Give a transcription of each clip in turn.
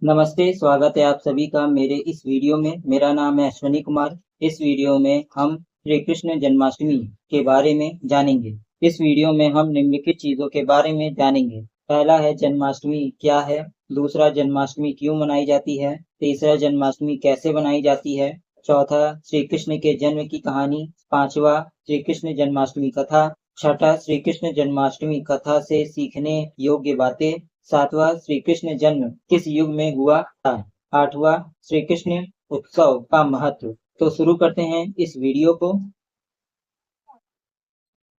नमस्ते, स्वागत है आप सभी का मेरे इस वीडियो में। मेरा नाम है अश्वनी कुमार। इस वीडियो में हम श्री कृष्ण जन्माष्टमी के बारे में जानेंगे। इस वीडियो में हम निम्नलिखित चीज़ों के बारे में जानेंगे। पहला है जन्माष्टमी क्या है, दूसरा जन्माष्टमी क्यों मनाई जाती है, तीसरा जन्माष्टमी कैसे मनाई जाती है, चौथा श्री कृष्ण के जन्म की कहानी, पांचवा श्री कृष्ण जन्माष्टमी कथा, छठा श्री कृष्ण जन्माष्टमी कथा से सीखने योग्य बातें, सातवां श्री कृष्ण जन्म किस युग में हुआ था, आठवां श्री कृष्ण उत्सव का महत्व। तो शुरू करते हैं इस वीडियो को।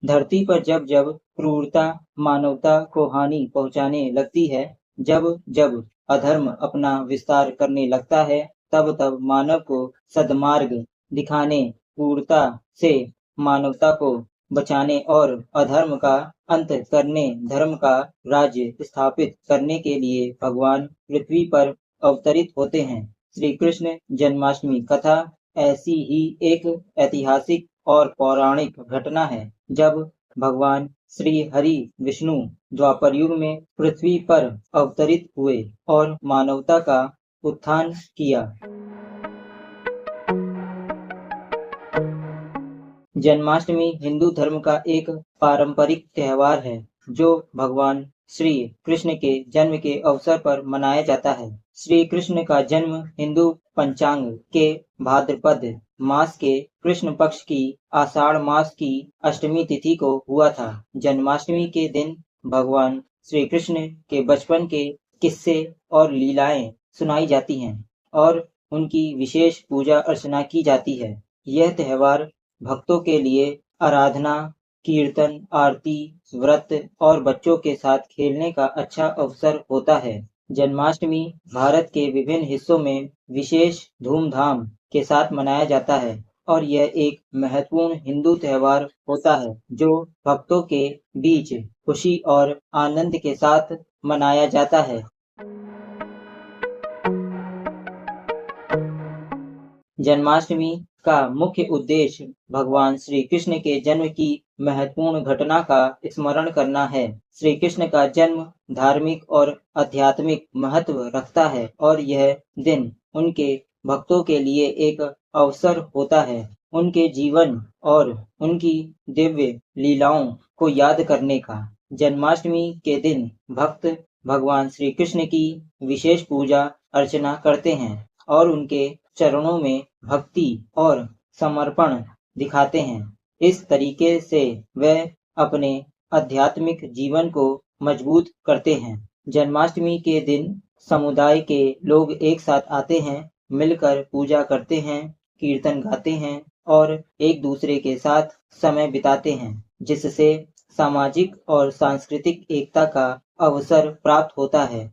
धरती पर जब जब क्रूरता मानवता को हानि पहुंचाने लगती है, जब जब अधर्म अपना विस्तार करने लगता है, तब तब मानव को सद्मार्ग दिखाने, क्रूरता से मानवता को बचाने और अधर्म का अंत करने, धर्म का राज्य स्थापित करने के लिए भगवान पृथ्वी पर अवतरित होते हैं। श्री कृष्ण जन्माष्टमी कथा ऐसी ही एक ऐतिहासिक और पौराणिक घटना है, जब भगवान श्री हरि विष्णु द्वापर युग में पृथ्वी पर अवतरित हुए और मानवता का उत्थान किया। जन्माष्टमी हिंदू धर्म का एक पारंपरिक त्योहार है, जो भगवान श्री कृष्ण के जन्म के अवसर पर मनाया जाता है। श्री कृष्ण का जन्म हिंदू पंचांग के भाद्रपद मास के कृष्ण पक्ष की आषाढ़ मास की अष्टमी तिथि को हुआ था। जन्माष्टमी के दिन भगवान श्री कृष्ण के बचपन के किस्से और लीलाएं सुनाई जाती हैं और उनकी विशेष पूजा अर्चना की जाती है। यह त्योहार भक्तों के लिए आराधना, कीर्तन, आरती, व्रत और बच्चों के साथ खेलने का अच्छा अवसर होता है। जन्माष्टमी भारत के विभिन्न हिस्सों में विशेष धूमधाम के साथ मनाया जाता है और यह एक महत्वपूर्ण हिंदू त्योहार होता है, जो भक्तों के बीच खुशी और आनंद के साथ मनाया जाता है। जन्माष्टमी का मुख्य उद्देश्य भगवान श्री कृष्ण के जन्म की महत्वपूर्ण घटना का स्मरण करना है। श्री कृष्ण का जन्म धार्मिक और आध्यात्मिक महत्व रखता है और यह दिन उनके भक्तों के लिए एक अवसर होता है, उनके जीवन और उनकी दिव्य लीलाओं को याद करने का। जन्माष्टमी के दिन भक्त भगवान श्री कृष्ण की विशेष पूजा अर्चना करते हैं और उनके चरणों में भक्ति और समर्पण दिखाते हैं। इस तरीके से वे अपने आध्यात्मिक जीवन को मजबूत करते हैं। जन्माष्टमी के दिन समुदाय के लोग एक साथ आते हैं, मिलकर पूजा करते हैं, कीर्तन गाते हैं और एक दूसरे के साथ समय बिताते हैं, जिससे सामाजिक और सांस्कृतिक एकता का अवसर प्राप्त होता है।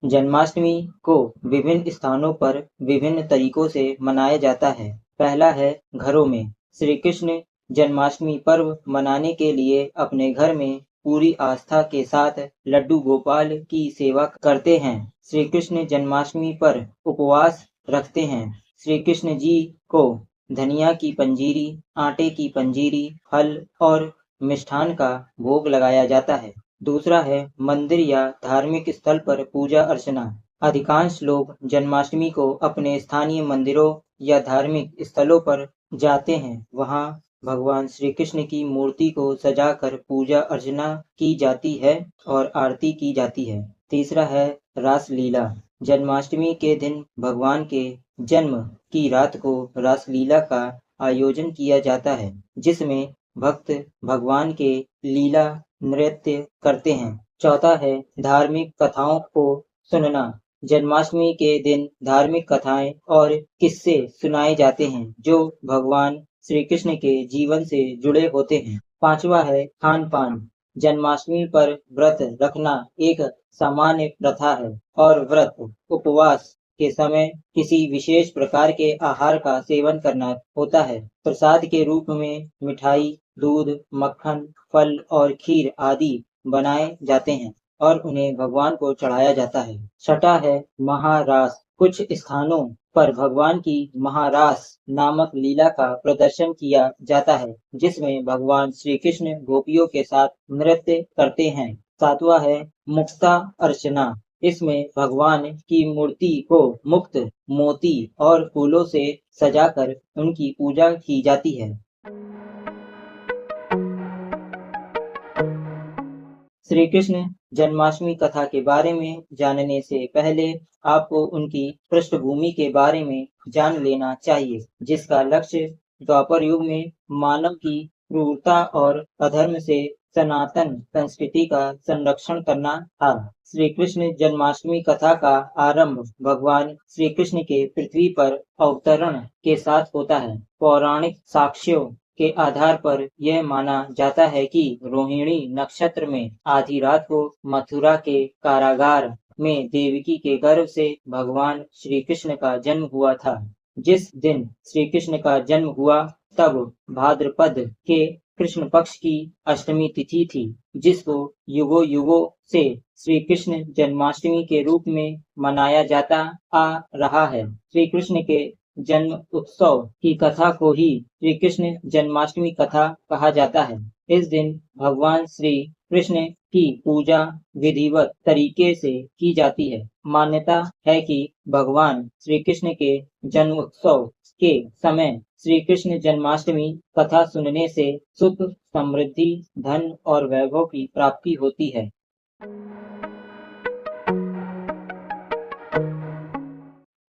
जन्माष्टमी को विभिन्न स्थानों पर विभिन्न तरीकों से मनाया जाता है। पहला है घरों में। श्री कृष्ण जन्माष्टमी पर्व मनाने के लिए अपने घर में पूरी आस्था के साथ लड्डू गोपाल की सेवा करते हैं। श्री कृष्ण जन्माष्टमी पर उपवास रखते हैं। श्री कृष्ण जी को धनिया की पंजीरी, आटे की पंजीरी, फल और मिष्ठान का भोग लगाया जाता है। दूसरा है मंदिर या धार्मिक स्थल पर पूजा अर्चना। अधिकांश लोग जन्माष्टमी को अपने स्थानीय मंदिरों या धार्मिक स्थलों पर जाते हैं। वहां भगवान श्री कृष्ण की मूर्ति को सजाकर पूजा अर्चना की जाती है और आरती की जाती है। तीसरा है रासलीला। जन्माष्टमी के दिन भगवान के जन्म की रात को रासलीला का आयोजन किया जाता है, जिसमें भक्त भगवान के लीला नृत्य करते हैं। चौथा है धार्मिक कथाओं को सुनना। जन्माष्टमी के दिन धार्मिक कथाएं और किस्से सुनाए जाते हैं, जो भगवान श्री कृष्ण के जीवन से जुड़े होते हैं। पांचवा है खान पान। जन्माष्टमी पर व्रत रखना एक सामान्य प्रथा है और व्रत उपवास के समय किसी विशेष प्रकार के आहार का सेवन करना होता है। प्रसाद के रूप में मिठाई, दूध, मक्खन, फल और खीर आदि बनाए जाते हैं और उन्हें भगवान को चढ़ाया जाता है। छठा है महारास। कुछ स्थानों पर भगवान की महारास नामक लीला का प्रदर्शन किया जाता है, जिसमें भगवान श्री कृष्ण गोपियों के साथ नृत्य करते हैं सातवां है मुक्ता अर्चना। इसमें भगवान की मूर्ति को मुक्त, मोती और फूलों से सजाकर उनकी पूजा की जाती है। श्री कृष्ण जन्माष्टमी कथा के बारे में जानने से पहले आपको उनकी पृष्ठभूमि के बारे में जान लेना चाहिए, जिसका लक्ष्य द्वापर युग में मानव की क्रूरता और अधर्म से सनातन संस्कृति का संरक्षण करना था। श्री कृष्ण जन्माष्टमी कथा का आरंभ भगवान श्री कृष्ण के पृथ्वी पर अवतरण के साथ होता है। पौराणिक साक्ष्यों के आधार पर यह माना जाता है कि रोहिणी नक्षत्र में आधी रात को मथुरा के कारागार में देवकी के गर्भ से भगवान श्री कृष्ण का जन्म हुआ था। जिस दिन श्री कृष्ण का जन्म हुआ तब भाद्रपद के कृष्ण पक्ष की अष्टमी तिथि थी, जिसको युगों युगों से श्री कृष्ण जन्माष्टमी के रूप में मनाया जाता आ रहा है। श्री कृष्ण के जन्म उत्सव की कथा को ही श्री कृष्ण जन्माष्टमी कथा कहा जाता है। इस दिन भगवान श्री कृष्ण की पूजा विधिवत तरीके से की जाती है। मान्यता है कि भगवान श्री कृष्ण के जन्म उत्सव के समय श्री कृष्ण जन्माष्टमी कथा सुनने से सुख, समृद्धि, धन और वैभव की प्राप्ति होती है।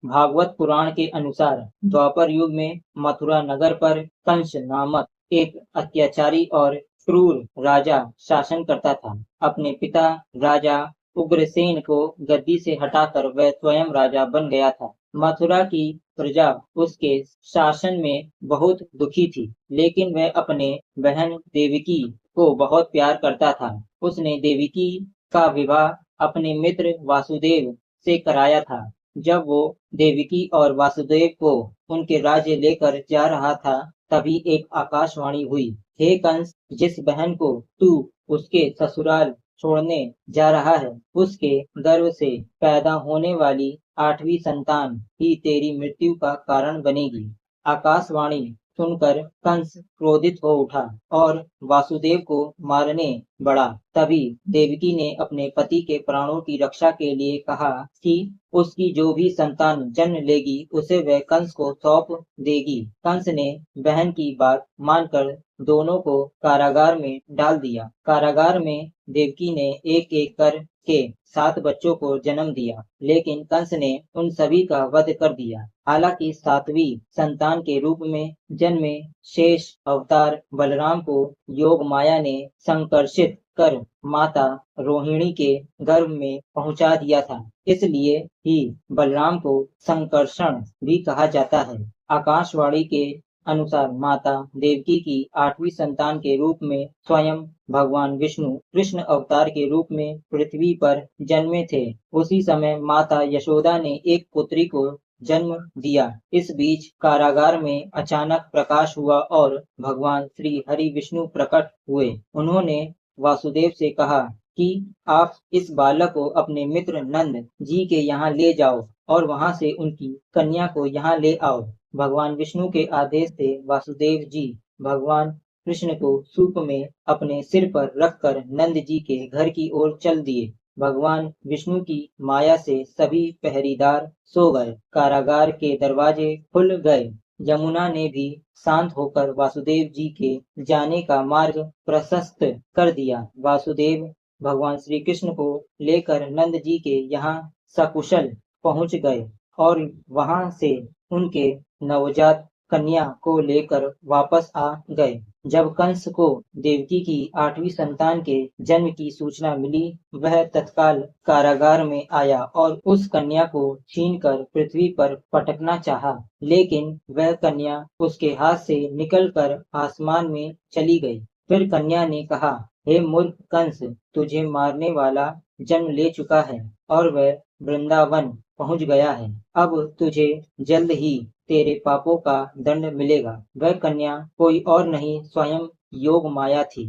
भागवत पुराण के अनुसार द्वापर युग में मथुरा नगर पर कंस नामक एक अत्याचारी और क्रूर राजा शासन करता था। अपने पिता राजा उग्रसेन को गद्दी से हटाकर वह स्वयं राजा बन गया था। मथुरा की प्रजा उसके शासन में बहुत दुखी थी, लेकिन वह अपने बहन देवकी को बहुत प्यार करता था। उसने देवकी का विवाह अपने मित्र वासुदेव से कराया था। जब वो देवकी और वासुदेव को उनके राज्य लेकर जा रहा था, तभी एक आकाशवाणी हुई, हे कंस, जिस बहन को तू उसके ससुराल छोड़ने जा रहा है, उसके गर्भ से पैदा होने वाली 8वीं संतान ही तेरी मृत्यु का कारण बनेगी। आकाशवाणी सुनकर कंस क्रोधित हो उठा और वासुदेव को मारने बढ़ा। तभी देवकी ने अपने पति के प्राणों की रक्षा के लिए कहा कि उसकी जो भी संतान जन्म लेगी उसे वह कंस को सौंप देगी। कंस ने बहन की बात मानकर दोनों को कारागार में डाल दिया। कारागार में देवकी ने एक एक कर के 7 बच्चों को जन्म दिया, लेकिन कंस ने उन सभी का वध कर दिया। हालांकि 7वीं संतान के रूप में जन्मे शेष अवतार बलराम को योग माया ने संकर्षित कर माता रोहिणी के गर्भ में पहुंचा दिया था। इसलिए ही बलराम को संकर्षण भी कहा जाता है। आकाशवाणी के अनुसार माता देवकी की 8वीं संतान के रूप में स्वयं भगवान विष्णु कृष्ण अवतार के रूप में पृथ्वी पर जन्मे थे। उसी समय माता यशोदा ने एक पुत्री को जन्म दिया। इस बीच कारागार में अचानक प्रकाश हुआ और भगवान श्री हरि विष्णु प्रकट हुए। उन्होंने वासुदेव से कहा कि आप इस बालक को अपने मित्र नंद जी के यहाँ ले जाओ और वहाँ से उनकी कन्या को यहाँ ले आओ। भगवान विष्णु के आदेश से वासुदेव जी भगवान कृष्ण को सूप में अपने सिर पर रखकर नंद जी के घर की ओर चल दिए। भगवान विष्णु की माया से सभी पहरेदार सो गए। कारागार के दरवाजे खुल गए। यमुना ने भी शांत होकर वासुदेव जी के जाने का मार्ग प्रशस्त कर दिया। वासुदेव भगवान श्री कृष्ण को लेकर नंद जी के यहाँ सकुशल पहुँच गए और वहाँ से उनके नवजात कन्या को लेकर वापस आ गए। जब कंस को देवकी की 8वीं संतान के जन्म की सूचना मिली, वह तत्काल कारागार में आया और उस कन्या को छीनकर पृथ्वी पर पटकना चाहा, लेकिन वह कन्या उसके हाथ से निकलकर आसमान में चली गई। फिर कन्या ने कहा, हे मूर्ख कंस, तुझे मारने वाला जन्म ले चुका है और वह वृंदावन पहुंच गया है। अब तुझे जल्द ही तेरे पापों का दंड मिलेगा। वह कन्या कोई और नहीं, स्वयं योग माया थी।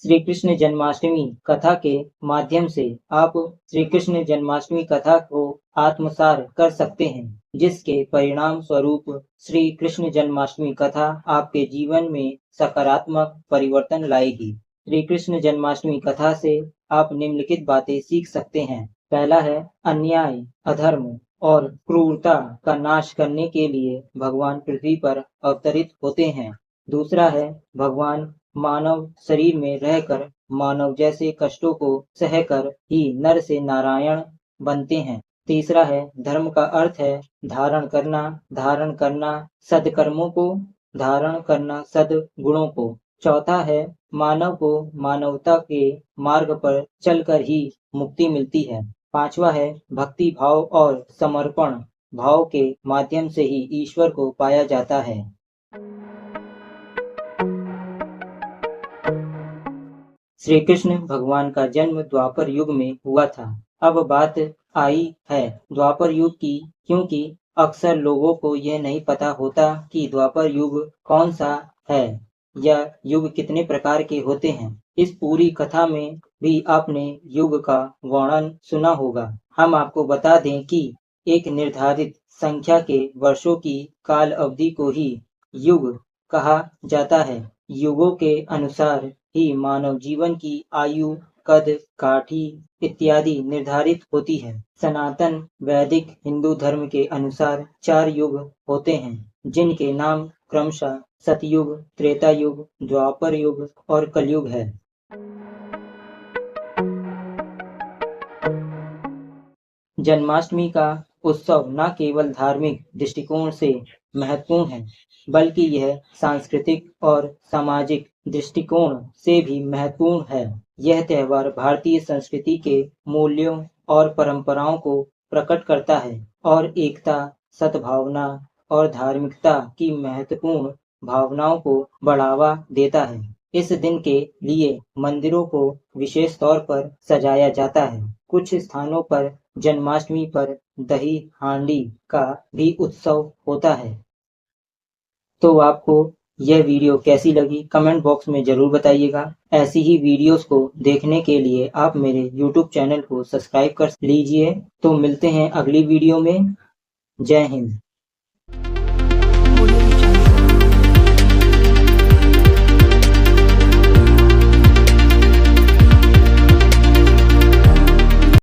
श्री कृष्ण जन्माष्टमी कथा के माध्यम से आप श्री कृष्ण जन्माष्टमी कथा को आत्मसात कर सकते हैं, जिसके परिणाम स्वरूप श्री कृष्ण जन्माष्टमी कथा आपके जीवन में सकारात्मक परिवर्तन लाएगी। श्री कृष्ण जन्माष्टमी कथा से आप निम्नलिखित बातें सीख सकते हैं। पहला है, अन्याय, अधर्म और क्रूरता का नाश करने के लिए भगवान पृथ्वी पर अवतरित होते हैं। दूसरा है, भगवान मानव शरीर में रहकर मानव जैसे कष्टों को सहकर ही नर से नारायण बनते हैं। तीसरा है, धर्म का अर्थ है धारण करना सद्कर्मों को, धारण करना सद्गुणों को। चौथा है, मानव को मानवता के मार्ग पर चलकर ही मुक्ति मिलती है। पांचवा है, भक्ति भाव और समर्पण भाव के माध्यम से ही ईश्वर को पाया जाता है। श्री कृष्ण भगवान का जन्म द्वापर युग में हुआ था। अब बात आई है द्वापर युग की, क्योंकि अक्सर लोगों को यह नहीं पता होता कि द्वापर युग कौन सा है या युग कितने प्रकार के होते हैं। इस पूरी कथा में भी आपने युग का वर्णन सुना होगा। हम आपको बता दें कि एक निर्धारित संख्या के वर्षों की काल अवधि को ही युग कहा जाता है। युगों के अनुसार ही मानव जीवन की आयु, कद, काठी इत्यादि निर्धारित होती है। सनातन वैदिक हिंदू धर्म के अनुसार 4 युग होते हैं, जिनके नाम क्रमशः सतयुग, त्रेता युग, द्वापर युग और कलयुग है। जन्माष्टमी का उत्सव न केवल धार्मिक दृष्टिकोण से महत्वपूर्ण है, बल्कि यह सांस्कृतिक और सामाजिक दृष्टिकोण से भी महत्वपूर्ण है। यह त्योहार भारतीय संस्कृति के मूल्यों और परंपराओं को प्रकट करता है और एकता, सद्भावना और धार्मिकता की महत्वपूर्ण भावनाओं को बढ़ावा देता है। इस दिन के लिए मंदिरों को विशेष तौर पर सजाया जाता है। कुछ स्थानों पर जन्माष्टमी पर दही हांडी का भी उत्सव होता है। तो आपको यह वीडियो कैसी लगी कमेंट बॉक्स में जरूर बताइएगा। ऐसी ही वीडियोस को देखने के लिए आप मेरे YouTube चैनल को सब्सक्राइब कर लीजिए। तो मिलते हैं अगली वीडियो में। जय हिंद।